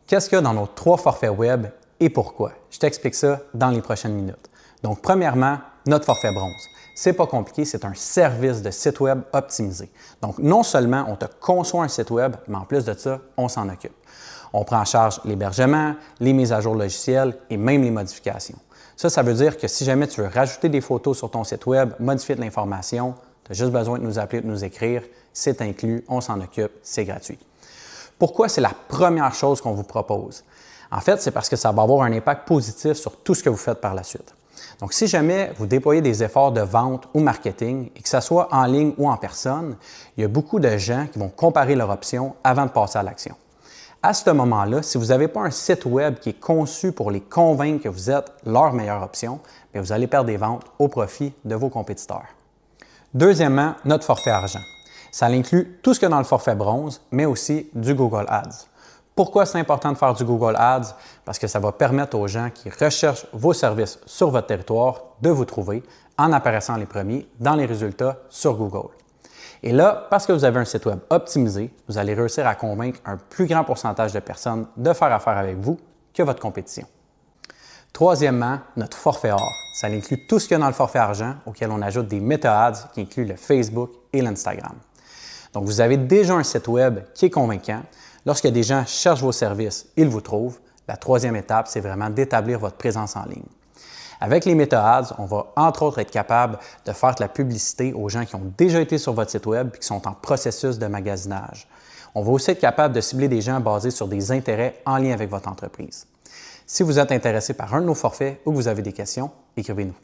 Qu'est-ce qu'il y a dans nos 3 forfaits web et pourquoi? Je t'explique ça dans les prochaines minutes. Donc, premièrement, notre forfait bronze. C'est pas compliqué, c'est un service de site web optimisé. Donc, non seulement on te conçoit un site web, mais en plus de ça, on s'en occupe. On prend en charge l'hébergement, les mises à jour logicielles et même les modifications. Ça veut dire que si jamais tu veux rajouter des photos sur ton site web, modifier de l'information, tu as juste besoin de nous appeler, de nous écrire, c'est inclus, on s'en occupe, c'est gratuit. Pourquoi c'est la première chose qu'on vous propose? En fait, c'est parce que ça va avoir un impact positif sur tout ce que vous faites par la suite. Donc, si jamais vous déployez des efforts de vente ou marketing, et que ce soit en ligne ou en personne, il y a beaucoup de gens qui vont comparer leur option avant de passer à l'action. À ce moment-là, si vous n'avez pas un site web qui est conçu pour les convaincre que vous êtes leur meilleure option, bien, vous allez perdre des ventes au profit de vos compétiteurs. Deuxièmement, notre forfait argent. Ça inclut tout ce qu'il y a dans le forfait bronze, mais aussi du Google Ads. Pourquoi c'est important de faire du Google Ads? Parce que ça va permettre aux gens qui recherchent vos services sur votre territoire de vous trouver en apparaissant les premiers dans les résultats sur Google. Et là, parce que vous avez un site web optimisé, vous allez réussir à convaincre un plus grand pourcentage de personnes de faire affaire avec vous que votre compétition. Troisièmement, notre forfait or. Ça inclut tout ce qu'il y a dans le forfait argent auquel on ajoute des meta-ads qui incluent le Facebook et l'Instagram. Donc, vous avez déjà un site web qui est convaincant. Lorsque des gens cherchent vos services, ils vous trouvent. La troisième étape, c'est vraiment d'établir votre présence en ligne. Avec les meta-ads, on va entre autres être capable de faire de la publicité aux gens qui ont déjà été sur votre site web et qui sont en processus de magasinage. On va aussi être capable de cibler des gens basés sur des intérêts en lien avec votre entreprise. Si vous êtes intéressé par un de nos forfaits ou que vous avez des questions, écrivez-nous.